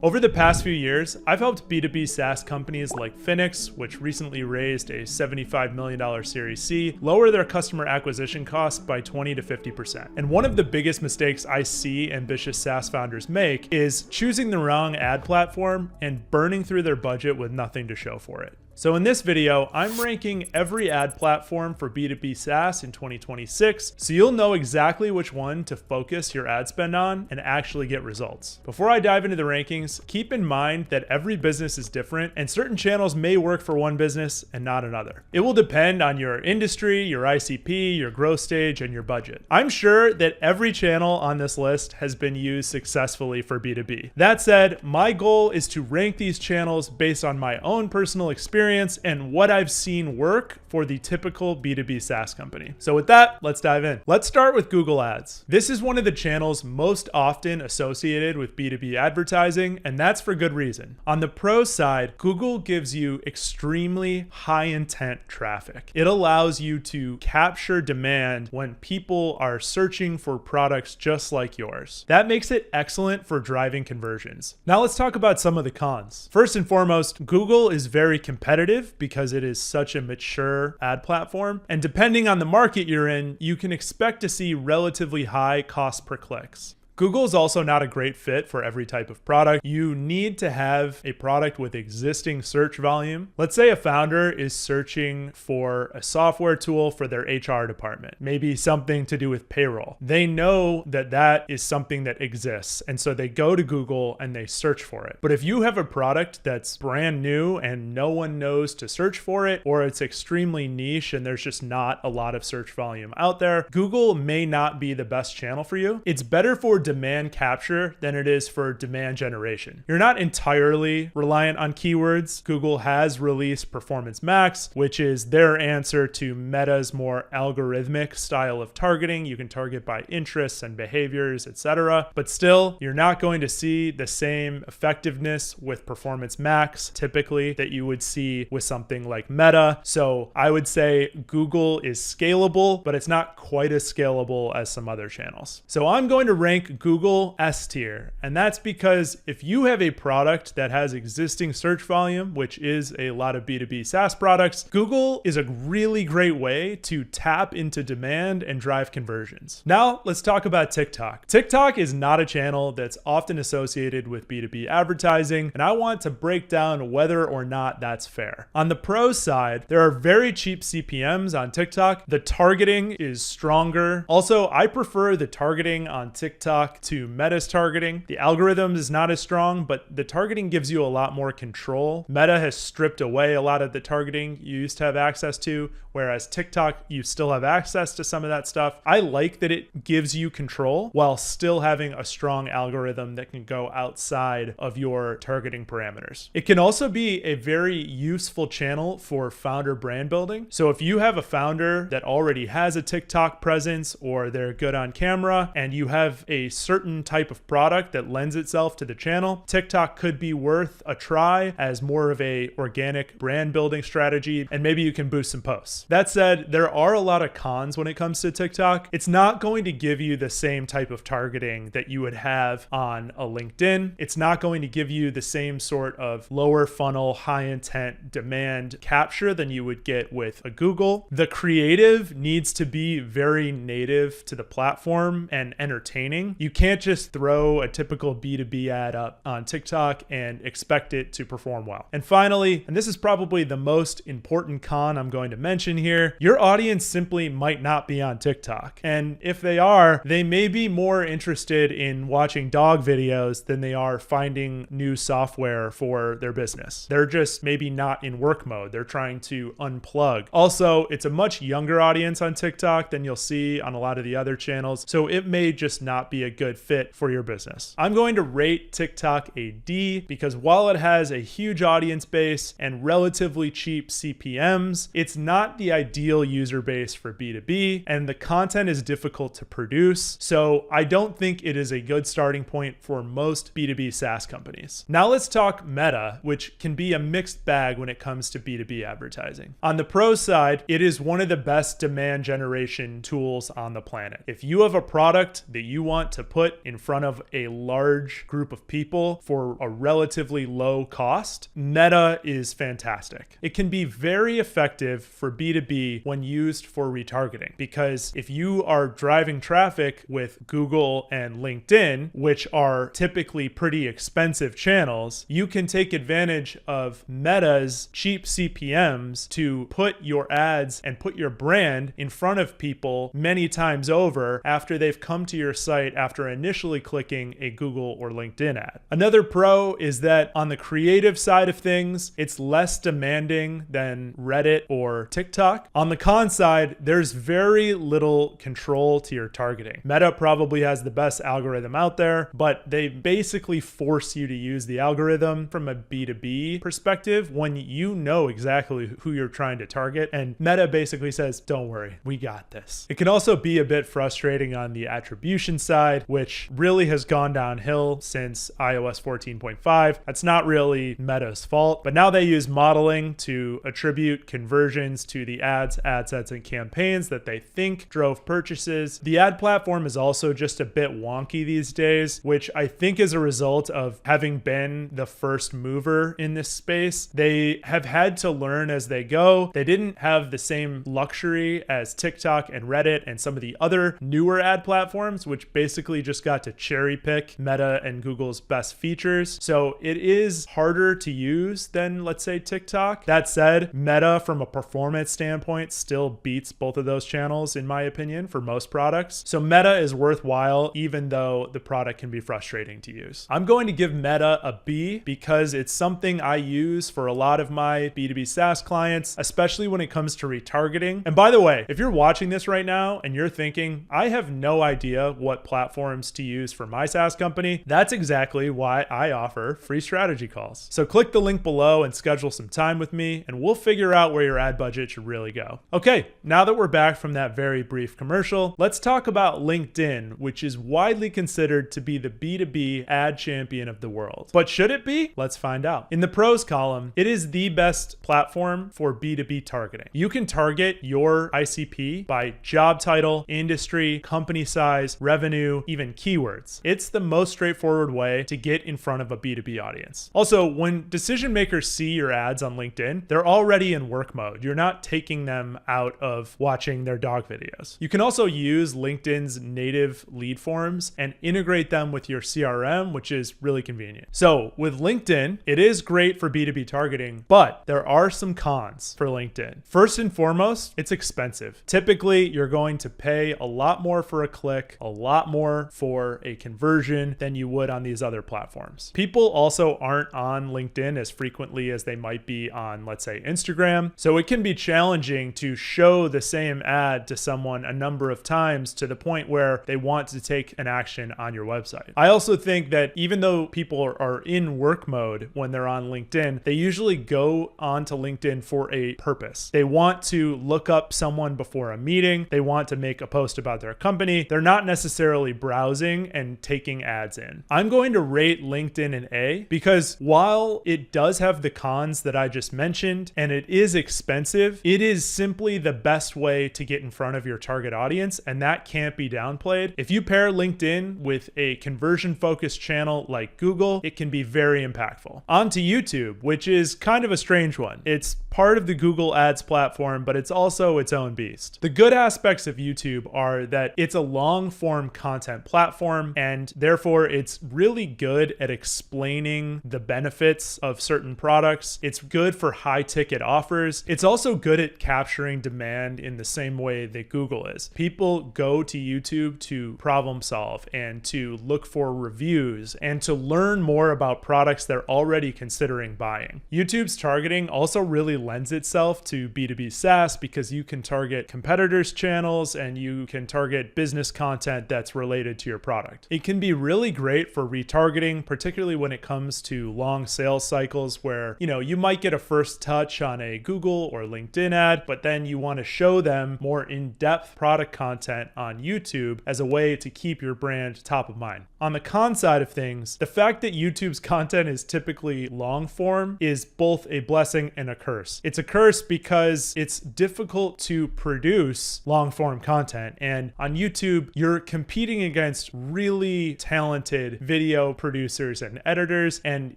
Over the past few years, I've helped B2B SaaS companies like Phoenix, which recently raised a $75 million Series C, lower their customer acquisition costs by 20 to 50%. And one of the biggest mistakes I see ambitious SaaS founders make is choosing the wrong ad platform and burning through their budget with nothing to show for it. So in this video, I'm ranking every ad platform for B2B SaaS in 2026, so you'll know exactly which one to focus your ad spend on and actually get results. Before I dive into the rankings, keep in mind that every business is different and certain channels may work for one business and not another. It will depend on your industry, your ICP, your growth stage, and your budget. I'm sure that every channel on this list has been used successfully for B2B. That said, my goal is to rank these channels based on my own personal experience and what I've seen work for the typical B2B SaaS company. So with that, let's dive in. Let's start with Google Ads. This is one of the channels most often associated with B2B advertising, and that's for good reason. On the pro side, Google gives you extremely high intent traffic. It allows you to capture demand when people are searching for products just like yours. That makes it excellent for driving conversions. Now let's talk about some of the cons. First and foremost, Google is very competitive because it is such a mature ad platform. And depending on the market you're in, you can expect to see relatively high cost per clicks. Google is also not a great fit for every type of product. You need to have a product with existing search volume. Let's say a founder is searching for a software tool for their HR department, maybe something to do with payroll. They know that that is something that exists, and so they go to Google and they search for it. But if you have a product that's brand new and no one knows to search for it, or it's extremely niche and there's just not a lot of search volume out there, Google may not be the best channel for you. It's better for demand capture than it is for demand generation. You're not entirely reliant on keywords. Google has released Performance Max, which is their answer to Meta's more algorithmic style of targeting. You can target by interests and behaviors, etc. But still, you're not going to see the same effectiveness with Performance Max typically that you would see with something like Meta. So I would say Google is scalable, but it's not quite as scalable as some other channels. So I'm going to rank Google S tier, and that's because if you have a product that has existing search volume, which is a lot of B2B SaaS products, Google is a really great way to tap into demand and drive conversions. Now let's talk about TikTok. TikTok is not a channel that's often associated with B2B advertising, and I want to break down whether or not that's fair. On the pro side, there are very cheap CPMs on TikTok. The targeting is stronger. Also, I prefer the targeting on TikTok to Meta's targeting. The algorithm is not as strong, but the targeting gives you a lot more control. Meta has stripped away a lot of the targeting you used to have access to, whereas TikTok, you still have access to some of that stuff. I like that it gives you control while still having a strong algorithm that can go outside of your targeting parameters. It can also be a very useful channel for founder brand building. So if you have a founder that already has a TikTok presence or they're good on camera and you have a certain type of product that lends itself to the channel, TikTok could be worth a try as more of a organic brand building strategy, and maybe you can boost some posts. That said, there are a lot of cons when it comes to TikTok. It's not going to give you the same type of targeting that you would have on a LinkedIn. It's not going to give you the same sort of lower funnel, high intent demand capture than you would get with a Google. The creative needs to be very native to the platform and entertaining. You can't just throw a typical B2B ad up on TikTok and expect it to perform well. And finally, and this is probably the most important con I'm going to mention here, your audience simply might not be on TikTok. And if they are, they may be more interested in watching dog videos than they are finding new software for their business. They're just maybe not in work mode. They're trying to unplug. Also, it's a much younger audience on TikTok than you'll see on a lot of the other channels. So it may just not be a good fit for your business. I'm going to rate TikTok a D because while it has a huge audience base and relatively cheap CPMs, it's not the ideal user base for B2B, and the content is difficult to produce. So I don't think it is a good starting point for most B2B SaaS companies. Now let's talk Meta, which can be a mixed bag when it comes to B2B advertising. On the pro side, it is one of the best demand generation tools on the planet. If you have a product that you want to to put in front of a large group of people for a relatively low cost, Meta is fantastic. It can be very effective for B2B when used for retargeting, because if you are driving traffic with Google and LinkedIn, which are typically pretty expensive channels, you can take advantage of Meta's cheap CPMs to put your ads and put your brand in front of people many times over after they've come to your site after initially clicking a Google or LinkedIn ad. Another pro is that on the creative side of things, it's less demanding than Reddit or TikTok. On the con side, there's very little control to your targeting. Meta probably has the best algorithm out there, but they basically force you to use the algorithm from a B2B perspective when you know exactly who you're trying to target. And Meta basically says, don't worry, we got this. It can also be a bit frustrating on the attribution side, which really has gone downhill since iOS 14.5. That's not really Meta's fault, but now they use modeling to attribute conversions to the ads, ad sets, and campaigns that they think drove purchases. The ad platform is also just a bit wonky these days, which I think is a result of having been the first mover in this space. They have had to learn as they go. They didn't have the same luxury as TikTok and Reddit and some of the other newer ad platforms, which basically just got to cherry pick Meta and Google's best features. So it is harder to use than, let's say, TikTok. That said, Meta from a performance standpoint still beats both of those channels, in my opinion, for most products. So Meta is worthwhile, even though the product can be frustrating to use. I'm going to give Meta a B because it's something I use for a lot of my B2B SaaS clients, especially when it comes to retargeting. And by the way, if you're watching this right now and you're thinking, I have no idea what platforms to use for my SaaS company, that's exactly why I offer free strategy calls. So click the link below and schedule some time with me, and we'll figure out where your ad budget should really go. Okay, now that we're back from that very brief commercial, let's talk about LinkedIn, which is widely considered to be the B2B ad champion of the world. But should it be? Let's find out. In the pros column, it is the best platform for B2B targeting. You can target your ICP by job title, industry, company size, revenue, even keywords. It's the most straightforward way to get in front of a B2B audience. Also, when decision makers see your ads on LinkedIn, they're already in work mode. You're not taking them out of watching their dog videos. You can also use LinkedIn's native lead forms and integrate them with your CRM, which is really convenient. So with LinkedIn, it is great for B2B targeting, but there are some cons for LinkedIn. First and foremost, it's expensive. Typically, you're going to pay a lot more for a click, a lot more for a conversion than you would on these other platforms. People also aren't on LinkedIn as frequently as they might be on, let's say, Instagram. So it can be challenging to show the same ad to someone a number of times to the point where they want to take an action on your website. I also think that even though people are in work mode when they're on LinkedIn, they usually go onto LinkedIn for a purpose. They want to look up someone before a meeting. They want to make a post about their company. They're not necessarily browsing and taking ads in. I'm going to rate LinkedIn an A because while it does have the cons that I just mentioned and it is expensive, it is simply the best way to get in front of your target audience, and that can't be downplayed. If you pair LinkedIn with a conversion-focused channel like Google, it can be very impactful. On to YouTube, which is kind of a strange one. It's part of the Google Ads platform, but it's also its own beast. The good aspects of YouTube are that it's a long-form content platform, and therefore it's really good at explaining the benefits of certain products. It's good for high-ticket offers. It's also good at capturing demand in the same way that Google is. People go to YouTube to problem solve and to look for reviews and to learn more about products they're already considering buying. YouTube's targeting also really lends itself to B2B SaaS because you can target competitors' channels and you can target business content that's related to your product. It can be really great for retargeting, particularly when it comes to long sales cycles where, you might get a first touch on a Google or LinkedIn ad, but then you want to show them more in-depth product content on YouTube as a way to keep your brand top of mind. On the con side of things, the fact that YouTube's content is typically long form is both a blessing and a curse. It's a curse because it's difficult to produce long form content, and on YouTube, you're competing against really talented video producers and editors, and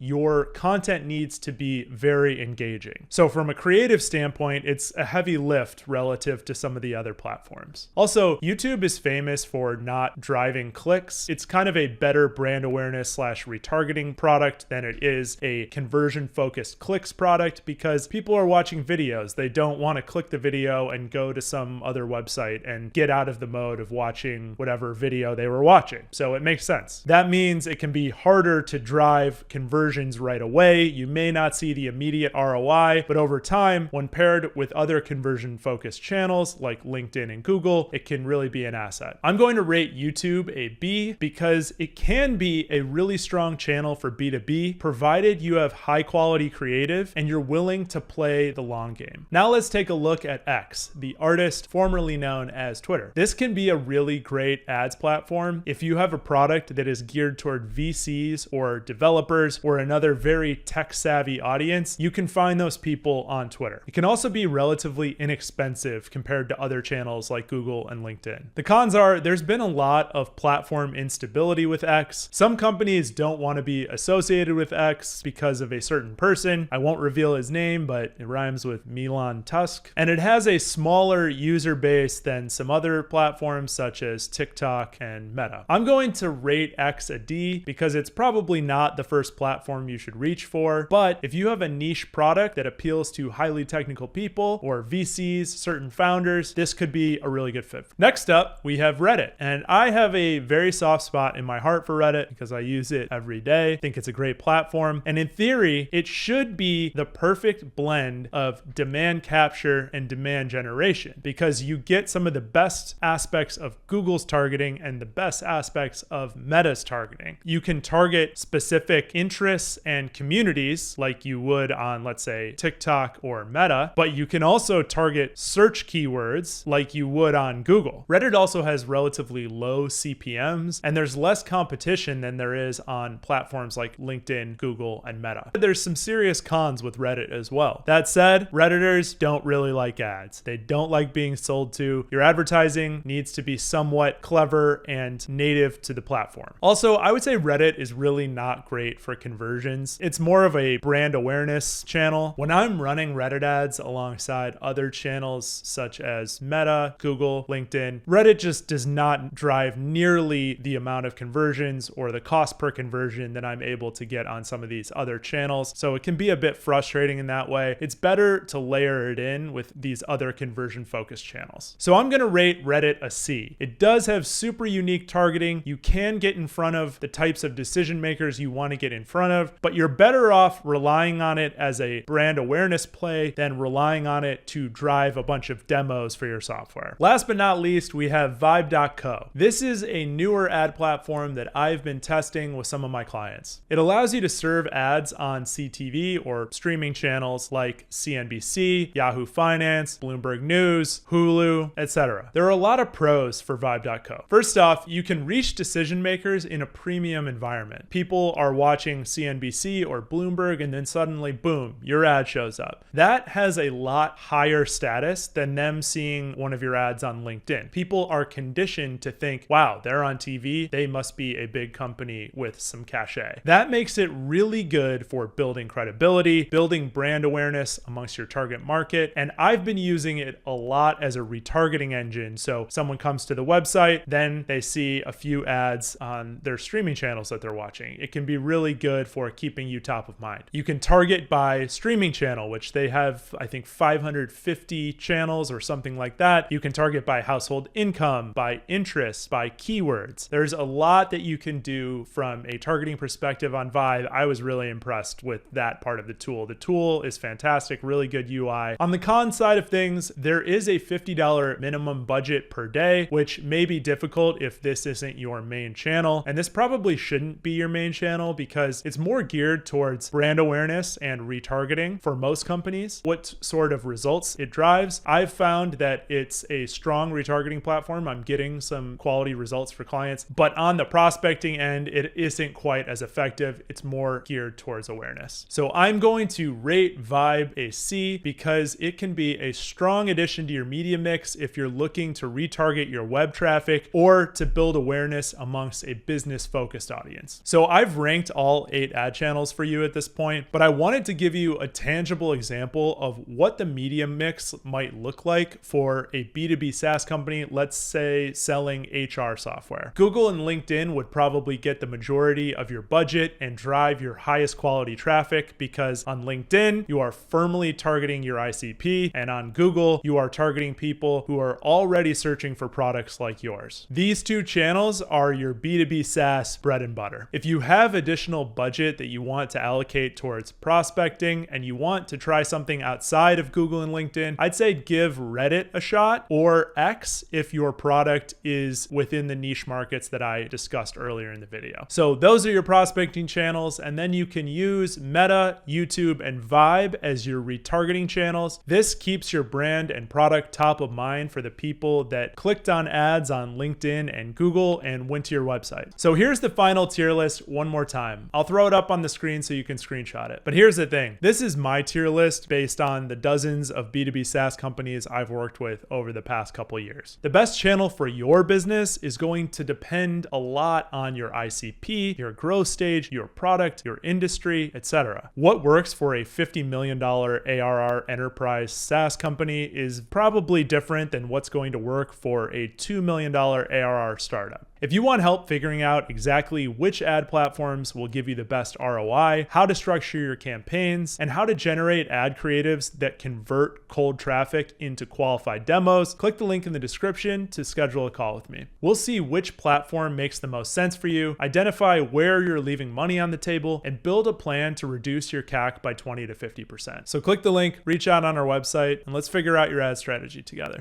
your content needs to be very engaging. So from a creative standpoint, it's a heavy lift relative to some of the other platforms. Also, YouTube is famous for not driving clicks. It's kind of a better brand awareness / retargeting product than it is a conversion focused clicks product, because people are watching videos. They don't want to click the video and go to some other website and get out of the mode of watching whatever video they were watching. So it makes sense. That means it can be harder to drive conversions right away. You may not see the immediate ROI, but over time, when paired with other conversion focused channels like LinkedIn and Google, it can really be an asset. I'm going to rate YouTube a B because it can be a really strong channel for B2B, provided you have high quality creative and you're willing to play the long game. Now let's take a look at X, the artist formerly known as Twitter. This can be a really great ads platform if you have a product that is geared toward VCs or developers or another very tech savvy audience. You can find those people on Twitter. It can also be relatively inexpensive compared to other channels like Google and LinkedIn. The cons are there's been a lot of platform instability with X. Some companies don't want to be associated with X because of a certain person. I won't reveal his name, but it rhymes with Elon Tusk. And it has a smaller user base than some other platforms such as TikTok and Meta. I'm going to rate X a D because it's probably not the first platform you should reach for, but if you have a niche product that appeals to highly technical people or VCs, certain founders, this could be a really good fit. Next up, we have Reddit. And I have a very soft spot in my heart for Reddit because I use it every day. I think it's a great platform. And in theory, it should be the perfect blend of demand capture and demand generation, because you get some of the best aspects of Google's targeting and the best aspects of Meta's targeting. You can target specific interests and communities like you would on, let's say, TikTok or Meta, but you can also target search keywords like you would on Google. Reddit also has relatively low CPMs, and there's less competition than there is on platforms like LinkedIn, Google, and Meta. There's some serious cons with Reddit as well. That said, Redditors don't really like ads. They don't like being sold to. Your advertising needs to be somewhat clever and native to the platform. Also, I would say Reddit is really not great for conversions. It's more of a brand awareness channel. When I'm running Reddit ads alongside other channels such as Meta, Google, LinkedIn, Reddit just does not drive nearly the amount of conversions or the cost per conversion that I'm able to get on some of these other channels. So it can be a bit frustrating in that way. It's better to layer it in with these other conversion focused channels. So I'm going to rate Reddit a C. It does have super unique targeting. You can get in front of the types of decision makers you want to get in front of, but you're better off relying on it as a brand awareness play than relying on it to drive a bunch of demos for your software. Last but not least, we have Vibe.co. This is a newer ad platform that I've been testing with some of my clients. It allows you to serve ads on CTV or streaming channels like CNBC, Yahoo Finance, Bloomberg News, Hulu, etc. There are a lot of pros for Vibe.co. First off, you can reach decision makers in a premium environment. People are watching CNBC or Bloomberg, and then suddenly, boom, your ad shows up. That has a lot higher status than them seeing one of your ads on LinkedIn. People are conditioned to think, wow, they're on TV, they must be a big company with some cachet. That makes it really good for building credibility, building brand awareness amongst your target market, and I've been using it a lot as a retargeting engine. So someone comes to the website, then they see a few ads on their streaming channels that they're watching. It can be really good for keeping you top of mind. You can target by streaming channel, which they have, I think, 550 channels or something like that. You can target by household income, by interests, by keywords. There's a lot that you can do from a targeting perspective on Vibe. I was really impressed with that part of the tool. The tool is fantastic, really good UI. On the con side of things, there is a $50 minimum budget per day, which may be difficult if this isn't your main channel. And this probably shouldn't be your main channel because it's more geared towards brand awareness and retargeting for most companies. What sort of results it drives? I've found that it's a strong retargeting platform. I'm getting some quality results for clients, but on the prospecting end, it isn't quite as effective. It's more geared towards awareness. So I'm going to rate Vibe a C because it can be a strong addition to your media mix if you're looking to retarget your web traffic or to to build awareness amongst a business-focused audience. So I've ranked all 8 ad channels for you at this point, but I wanted to give you a tangible example of what the media mix might look like for a B2B SaaS company, let's say selling HR software. Google and LinkedIn would probably get the majority of your budget and drive your highest quality traffic, because on LinkedIn, you are firmly targeting your ICP, and on Google, you are targeting people who are already searching for products like yours. These 2 channels are your B2B SaaS bread and butter. If you have additional budget that you want to allocate towards prospecting and you want to try something outside of Google and LinkedIn, I'd say give Reddit a shot, or X if your product is within the niche markets that I discussed earlier in the video. So those are your prospecting channels, and then you can use Meta, YouTube, and Vibe as your retargeting channels. This keeps your brand and product top of mind for the people that clicked on ads on LinkedIn and Google and went to your website. So here's the final tier list one more time. I'll throw it up on the screen so you can screenshot it. But here's the thing. This is my tier list based on the dozens of B2B SaaS companies I've worked with over the past couple of years. The best channel for your business is going to depend a lot on your ICP, your growth stage, your product, your industry, etc. What works for a $50 million ARR enterprise SaaS company is probably different than what's going to work for a $2 million ARR startup. If you want help figuring out exactly which ad platforms will give you the best ROI, how to structure your campaigns, and how to generate ad creatives that convert cold traffic into qualified demos, click the link in the description to schedule a call with me. We'll see which platform makes the most sense for you, identify where you're leaving money on the table, and build a plan to reduce your CAC by 20 to 50%. So click the link, reach out on our website, and let's figure out your ad strategy together.